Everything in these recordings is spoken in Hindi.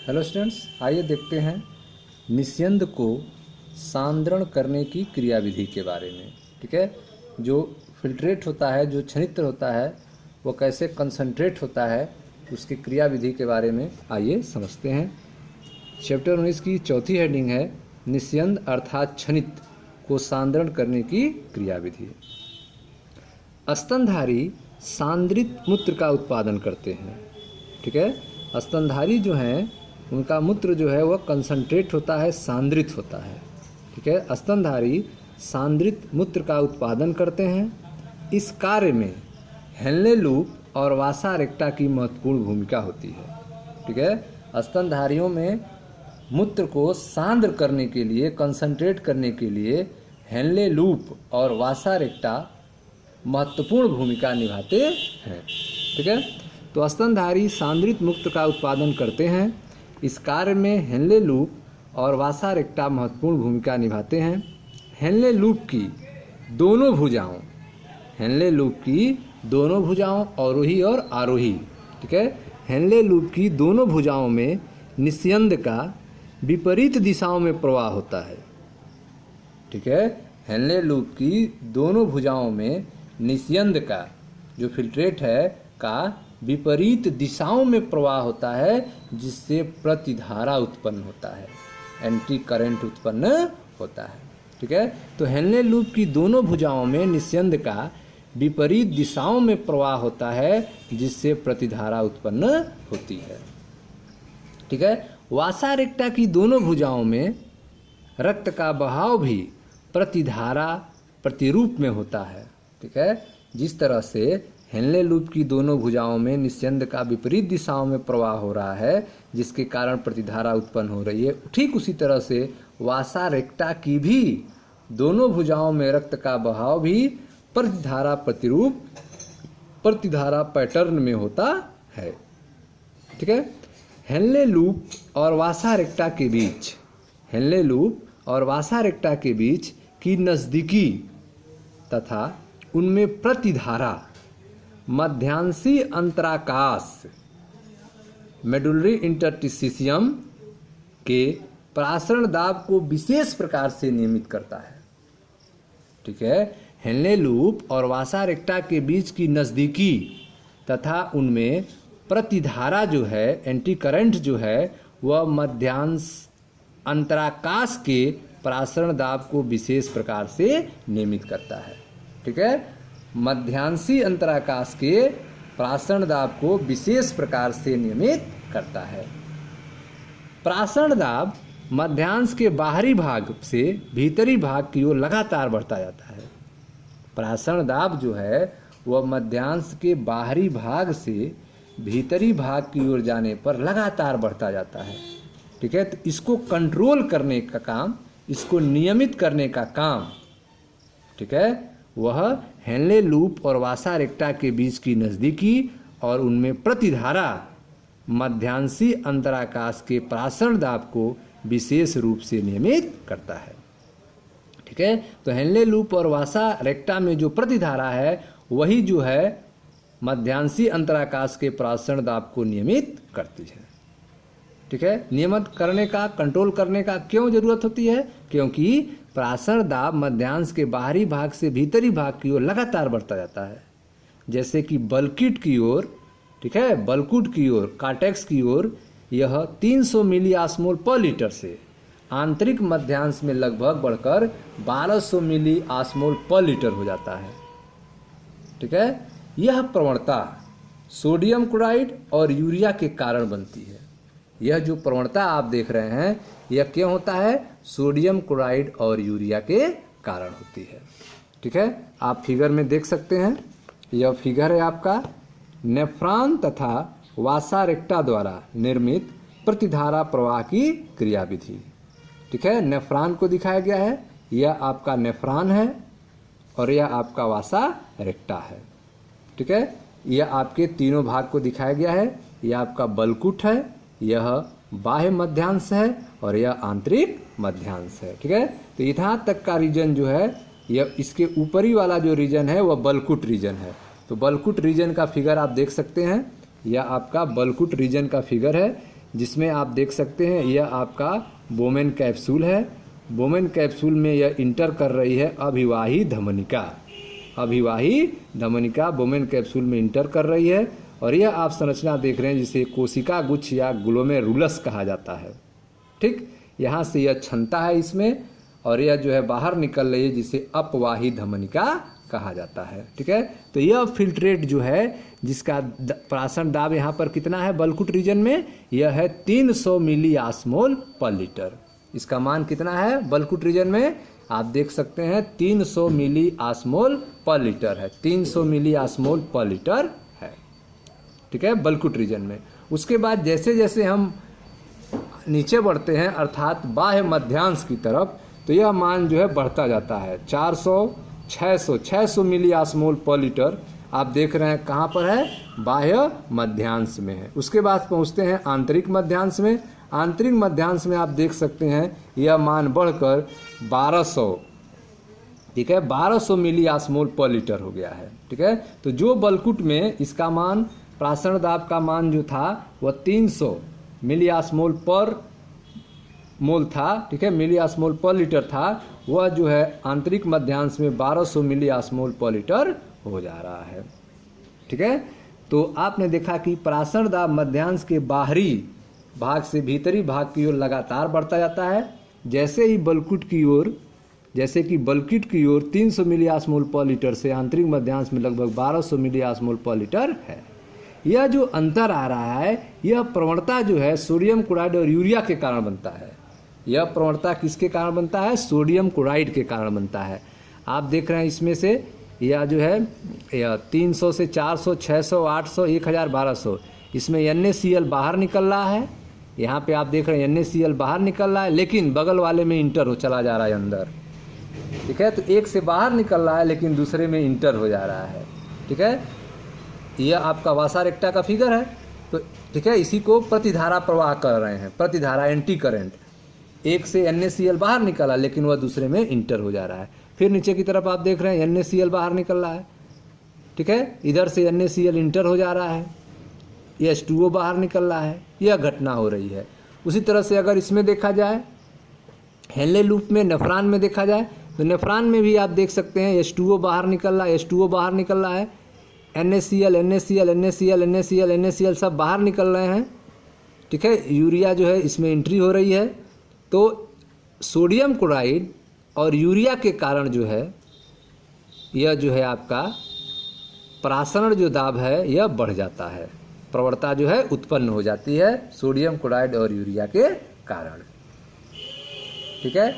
हेलो स्टूडेंट्स, आइए देखते हैं निस्यंद को सांद्रण करने की क्रियाविधि के बारे में। ठीक है, जो फिल्ट्रेट होता है, जो छनित्र होता है, वो कैसे कंसंट्रेट होता है, उसकी क्रियाविधि के बारे में आइए समझते हैं। चैप्टर 19 की चौथी हेडिंग है निस्यंद अर्थात छनित्र को सांद्रण करने की क्रियाविधि। स्तनधारी सांद्रित मूत्र का उत्पादन करते हैं। ठीक है, स्तनधारी जो हैं उनका मूत्र जो है वह कंसंट्रेट होता है, सांद्रित होता है। ठीक है, स्तनधारी सांद्रित मूत्र का उत्पादन करते हैं। इस कार्य में हेनले लूप और वासा रेक्टा की महत्वपूर्ण भूमिका होती है। ठीक है, स्तनधारियों में मूत्र को सांद्र करने के लिए, कंसंट्रेट करने के लिए हेनले लूप और वासा रेक्टा महत्वपूर्ण भूमिका निभाते हैं। ठीक है, तो स्तनधारी सांद्रित मूत्र का उत्पादन करते हैं। इस कार्य में हेनले लूप और वासा रेक्टा महत्वपूर्ण भूमिका निभाते हैं। हेनले लूप की दोनों भुजाओं, हेनले लूप की दोनों भुजाओं, अवरोही और आरोही, ठीक है, हेनले लूप की दोनों भुजाओं में निस्यंद का विपरीत दिशाओं में प्रवाह होता है। ठीक है, हेनले लूप की दोनों भुजाओं में निस्यंद का जो फिल्ट्रेट है का विपरीत दिशाओं में प्रवाह होता है, जिससे प्रतिधारा उत्पन्न होता है, एंटी करंट उत्पन्न होता है। ठीक है, तो हेनले लूप की दोनों भुजाओं में निस्यंद का विपरीत दिशाओं में प्रवाह होता है, जिससे प्रतिधारा उत्पन्न होती है। ठीक है, वासा रेक्टा की दोनों भुजाओं में रक्त का बहाव भी प्रतिधारा प्रतिरूप में होता है। ठीक है, जिस तरह से हेनले लूप की दोनों भुजाओं में निस्यंद का विपरीत दिशाओं में प्रवाह हो रहा है, जिसके कारण प्रतिधारा उत्पन्न हो रही है, ठीक उसी तरह से वासा रेक्टा की भी दोनों भुजाओं में रक्त का बहाव भी प्रतिधारा प्रतिरूप, प्रतिधारा पैटर्न में होता है। ठीक है, हेनले लूप और वासा रेक्टा के बीच, हेनले लूप और वासा रेक्टा के बीच की नज़दीकी तथा उनमें प्रतिधारा मध्यांशी अंतराकाश मेडुलरी इंटरस्टिशियम के प्रासरण दाब को विशेष प्रकार से नियमित करता है। ठीक है, हेनले लूप और वासा रेक्टा के बीच की नज़दीकी तथा उनमें प्रतिधारा जो है, एंटी करंट जो है, वह मध्यांश अंतराकाश के प्रासरण दाब को विशेष प्रकार से नियमित करता है। ठीक है, मध्यांशी अंतराकाश के प्रासरण दाब को विशेष प्रकार से नियमित करता है। प्रासरण दाब मध्यांश के बाहरी भाग से भीतरी भाग की ओर लगातार बढ़ता जाता है। प्रासरण दाब जो है वह मध्यांश के बाहरी भाग से भीतरी भाग की ओर जाने पर लगातार बढ़ता जाता है। ठीक है, तो इसको कंट्रोल करने का काम, इसको नियमित करने का काम, ठीक है, वह हेनले लूप और वासा रेक्टा के बीच की नज़दीकी और उनमें प्रतिधारा मध्यांशी अंतराकाश के प्रासरण दाब को विशेष रूप से नियमित करता है। ठीक है, तो हेनले लूप और वासा रेक्टा में जो प्रतिधारा है वही जो है मध्यांशी अंतराकाश के प्रासरण दाब को नियमित करती है। ठीक है, नियमित करने का, कंट्रोल करने का क्यों जरूरत होती है? क्योंकि प्रासरण दाब मध्यांश के बाहरी भाग से भीतरी भाग की ओर लगातार बढ़ता जाता है, जैसे कि बल्किट की ओर, ठीक है, बल्कुट की ओर, कार्टेक्स की ओर यह 300 मिली ऑस्मोल पर लीटर से आंतरिक मध्यांश में लगभग बढ़कर 1200 मिली ऑस्मोल पर लीटर हो जाता है। ठीक है, यह प्रवणता सोडियम क्लोराइड और यूरिया के कारण बनती है। यह जो प्रवणता आप देख रहे हैं यह क्यों होता है? सोडियम क्लोराइड और यूरिया के कारण होती है। ठीक है, आप फिगर में देख सकते हैं, यह फिगर है आपका नेफ्रॉन तथा वासा रेक्टा द्वारा निर्मित प्रतिधारा प्रवाह की क्रियाविधि। ठीक है, नेफ्रॉन को दिखाया गया है, यह आपका नेफ्रॉन है और यह आपका वासा रेक्टा है। ठीक है, यह आपके तीनों भाग को दिखाया गया है, यह आपका बल्कुट है, यह बाह्य मध्यांश है और यह आंतरिक मध्यांश है। ठीक है, तो यहाँ तक का रीजन जो है, यह इसके ऊपरी वाला जो रीजन है वह बल्कुट रीजन है। तो बल्कुट रीजन का फिगर आप देख सकते हैं, यह आपका बल्कुट रीजन का फिगर है, जिसमें आप देख सकते हैं यह आपका बोमेन कैप्सूल है। बोमेन कैप्सूल में यह इंटर कर रही है अभिवाही धमनिका। अभिवाही धमनिका बोमेन कैप्सूल में इंटर कर रही है और यह आप संरचना देख रहे हैं जिसे कोशिका गुच्छ या ग्लोमेरुलस कहा जाता है। ठीक, यहाँ से यह क्षमता है इसमें और यह जो है बाहर निकल रही है जिसे अपवाही धमनिका कहा जाता है। ठीक है, तो यह फिल्ट्रेट जो है जिसका प्राशन दाब यहाँ पर कितना है बलकुट रीजन में, यह है 300 मिली ऑस्मोल पर लीटर। इसका मान कितना है बलकुट रीजन में, आप देख सकते हैं 300 मिली ऑस्मोल पर लीटर है, 300 मिली ऑस्मोल पर लीटर है। ठीक है, बलकुट रीजन में। उसके बाद जैसे जैसे हम नीचे बढ़ते हैं अर्थात बाह्य मध्यांश की तरफ, तो यह मान जो है बढ़ता जाता है 400, 600 मिली ऑस्मोल पर लीटर आप देख रहे हैं कहाँ पर है, बाह्य मध्यांश में है। उसके बाद पहुँचते हैं आंतरिक मध्यांश में। आंतरिक मध्यांश में आप देख सकते हैं यह मान बढ़कर 1200, ठीक है, 1200 मिली ऑस्मोल पर लीटर हो गया है। ठीक है, तो जो बलकुट में इसका मान प्राशन दाब का मान जो था वह 300 मिली ऑस्मोल पर मोल था, ठीक है, मिली ऑस्मोल पर लीटर था, वह जो है आंतरिक मध्यांश में 1200 मिली ऑस्मोल पर लीटर हो जा रहा है। ठीक है, तो आपने देखा कि प्राशन दाब मध्यांश के बाहरी भाग से भीतरी भाग की ओर लगातार बढ़ता जाता है। जैसे ही बलकुट की ओर, जैसे कि बलकुट की ओर 300 मिली ऑस्मोल पर लीटर से आंतरिक मध्यांश में लगभग 1200 मिली ऑस्मोल पर लीटर है। यह जो अंतर आ रहा है, यह प्रवणता जो है सोडियम क्लोराइड और यूरिया के कारण बनता है। यह प्रवणता किसके कारण बनता है, सोडियम क्लोराइड के कारण बनता है। आप देख रहे हैं इसमें से यह जो है यह 300 से 400, 600, 800, 1000, 1200, इसमें NaCl बाहर निकल रहा है। यहाँ पे आप देख रहे हैं NaCl बाहर निकल रहा है, लेकिन बगल वाले में इंटर हो चला जा रहा है अंदर। ठीक है, तो एक से बाहर निकल रहा है लेकिन दूसरे में इंटर हो जा रहा है। ठीक है, यह आपका वासा रेक्टा का फिगर है। तो ठीक है, इसी को प्रतिधारा प्रवाह कर रहे हैं, प्रतिधारा एंटी करंट। एक से NaCl बाहर निकला लेकिन वह दूसरे में इंटर हो जा रहा है। फिर नीचे की तरफ आप देख रहे हैं NaCl बाहर निकल रहा है। ठीक है, इधर से NaCl इंटर हो जा रहा है, H2O बाहर निकल रहा है, यह घटना हो रही है। उसी तरह से अगर इसमें देखा जाए हेनले लूप में, नेफ्रॉन में देखा जाए तो नेफ्रॉन में भी आप देख सकते हैं H2O बाहर निकल रहा है, H2O बाहर निकल रहा है, NaCl, NaCl, NaCl, NaCl, NaCl सब बाहर निकल रहे हैं। ठीक है, यूरिया जो है इसमें एंट्री हो रही है। तो सोडियम क्लोराइड और यूरिया के कारण जो है यह जो है आपका प्रासरण जो दाब है यह बढ़ जाता है, प्रवणता जो है उत्पन्न हो जाती है सोडियम क्लोराइड और यूरिया के कारण। ठीक है,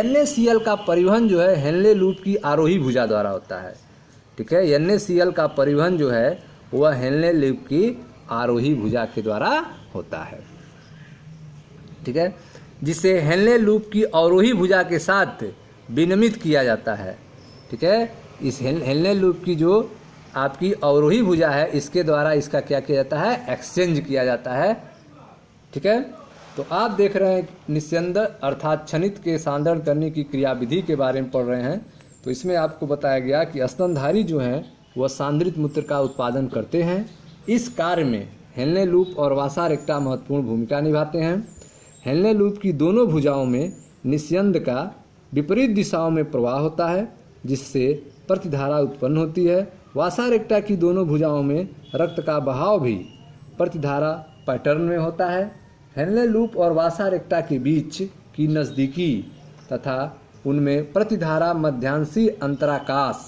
NaCl का परिवहन जो है हेनले लूप की आरोही भुजा द्वारा होता है। ठीक है, NaCl का परिवहन जो है वह हेनले लूप की आरोही भुजा के द्वारा होता है। ठीक है, जिसे हेनले लूप की अवरोही भुजा के साथ विनिमित किया जाता है। ठीक है, इस हेनले लूप की जो आपकी अवरोही भुजा है इसके द्वारा इसका क्या किया जाता है, एक्सचेंज किया जाता है। ठीक है, तो आप देख रहे हैं निस्यंद अर्थात क्षणित के सांद्रण करने की क्रियाविधि के बारे में पढ़ रहे हैं। तो इसमें आपको बताया गया कि स्तनधारी जो हैं वह सांद्रित मूत्र का उत्पादन करते हैं। इस कार्य में हेनले लूप और वासा रेक्टा महत्वपूर्ण भूमिका निभाते हैं। हेनले लूप की दोनों भुजाओं में निस्यंद का विपरीत दिशाओं में प्रवाह होता है जिससे प्रतिधारा उत्पन्न होती है। वासा रेक्टा की दोनों भुजाओं में रक्त का बहाव भी प्रतिधारा पैटर्न में होता है। हेनले लूप और वासा रेक्टा के बीच की नज़दीकी तथा उनमें प्रतिधारा मध्यांशी अंतराकाश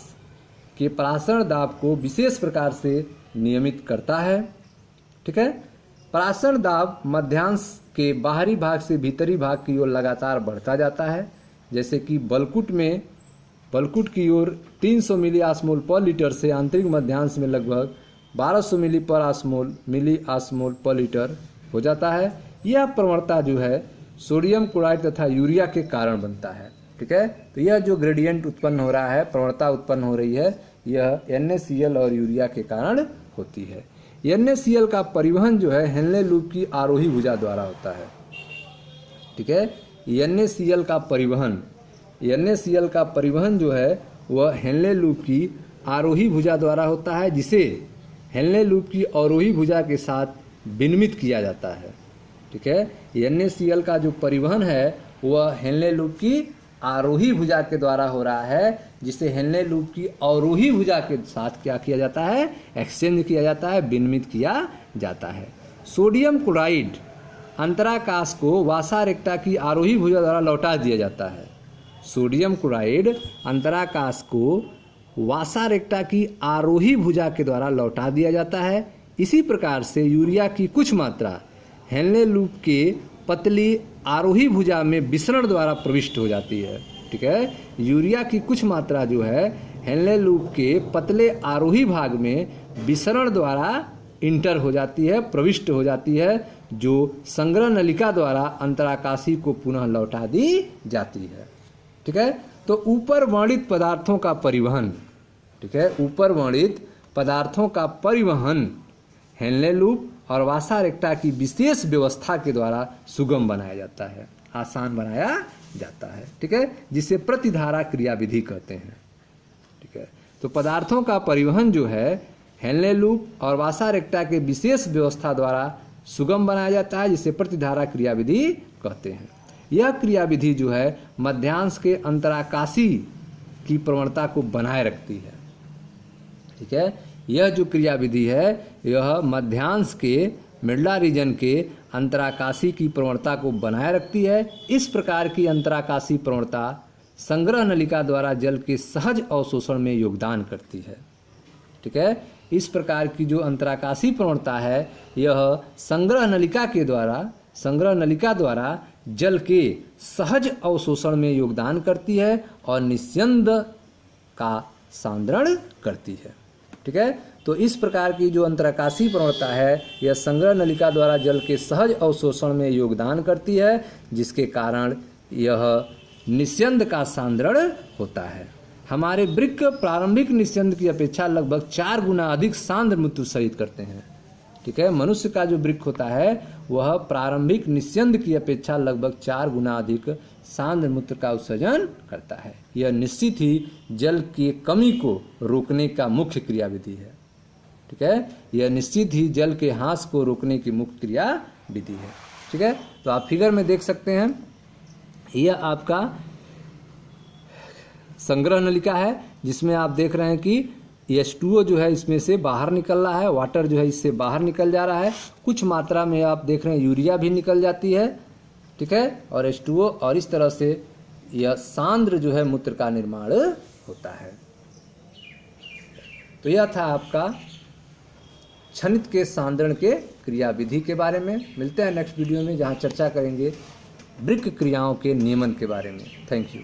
के प्रासरण दाब को विशेष प्रकार से नियमित करता है। ठीक है, प्रासरण दाब मध्यांश के बाहरी भाग से भीतरी भाग की ओर लगातार बढ़ता जाता है। जैसे कि बलकुट में, बलकुट की ओर 300 मिली ऑस्मोल पर लीटर से आंतरिक मध्यांश में लगभग 1200 मिली ऑस्मोल पर लीटर हो जाता है। यह प्रवणता जो है सोडियम क्लोराइड तथा यूरिया के कारण बनता है। ठीक है, तो यह जो ग्रेडियंट उत्पन्न हो रहा है, प्रवणता उत्पन्न हो रही है, यह NaCl और यूरिया के कारण होती है। NaCl का परिवहन जो है हेनले लूप की आरोही भुजा द्वारा होता है। ठीक है, NaCl का परिवहन जो है वह हेनले लूप की आरोही भुजा द्वारा होता है जिसे हेनले लूप की अवरोही भुजा के साथ विनिमित किया जाता है। ठीक है। NaCl का जो परिवहन है वह हेनले लूप की आरोही भुजा के द्वारा हो रहा है, जिसे हेनले लूप की अवरोही भुजा के साथ क्या किया जाता है, एक्सचेंज किया जाता है, विनिमित किया जाता है। सोडियम क्लोराइड अंतराकाश को वासा रेक्टा की आरोही भुजा द्वारा लौटा दिया जाता है। सोडियम क्लोराइड अंतराकाश को वासा रेक्टा की आरोही भुजा के द्वारा लौटा दिया जाता है। इसी प्रकार से यूरिया की कुछ मात्रा हेनले लूप के पतली आरोही भुजा में विसरण द्वारा प्रविष्ट हो जाती है। ठीक है, यूरिया की कुछ मात्रा जो है हेनले लूप के पतले आरोही भाग में विसरण द्वारा इंटर हो जाती है, प्रविष्ट हो जाती है, जो संग्रह नलिका द्वारा अंतराकाशी को पुनः लौटा दी जाती है। ठीक है, तो ऊपर वर्णित पदार्थों का परिवहन, ठीक है, ऊपर वर्णित पदार्थों का परिवहन हेनले लूप और वासा रेक्टा की विशेष व्यवस्था के द्वारा सुगम बनाया जाता है, आसान बनाया जाता है। ठीक है, जिसे प्रतिधारा क्रियाविधि कहते हैं। ठीक है, तो पदार्थों का परिवहन जो है हेनले लूप और वासा रेक्टा के विशेष व्यवस्था द्वारा सुगम बनाया जाता है, जिसे प्रतिधारा क्रियाविधि कहते हैं। यह क्रियाविधि जो है मध्यांश के अंतराकाशी की प्रवणता को बनाए रखती है। ठीक है, यह जो क्रियाविधि है यह मध्यांश के मिडला रीजन के अंतराकाशी की प्रवणता को बनाए रखती है। इस प्रकार की अंतराकाशी प्रवणता संग्रह नलिका द्वारा जल के सहज अवशोषण में योगदान करती है। ठीक है, इस प्रकार की जो अंतराकाशी प्रवणता है यह संग्रह नलिका द्वारा जल के सहज अवशोषण में योगदान करती है और निस्यंद का सांद्रण करती है। ठीक है, तो इस प्रकार की जो अंतराकाशी प्रवणता है यह संग्रह नलिका द्वारा जल के सहज अवशोषण में योगदान करती है, जिसके कारण यह निस्यंद का सांद्रण होता है। हमारे वृक्क प्रारंभिक निस्यंद की अपेक्षा लगभग 4 गुना अधिक सांद्र मूत्र सहित करते हैं। ठीक है, मनुष्य का जो वृक्क होता है वह प्रारंभिक निस्यंद की अपेक्षा लगभग 4 गुना अधिक सांद्र मूत्र का उत्सर्जन करता है। यह निश्चित ही जल की कमी को रोकने का मुख्य क्रियाविधि है। ठीक है, यह निश्चित ही जल के ह्रास को रोकने की मुख्य क्रियाविधि है। ठीक है, तो आप फिगर में देख सकते हैं यह आपका संग्रह नलिका है, जिसमें आप देख रहे हैं कि H2O जो है इसमें से बाहर निकल रहा है, वाटर जो है इससे बाहर निकल जा रहा है, कुछ मात्रा में आप देख रहे हैं यूरिया भी निकल जाती है। ठीक है, और H2O, और इस तरह से यह सांद्र जो है मूत्र का निर्माण होता है। तो यह था आपका क्षणित के सांद्रण के क्रियाविधि के बारे में। मिलते हैं नेक्स्ट वीडियो में, जहां चर्चा करेंगे वृक्क क्रियाओं के नियमन के बारे में। Thank you.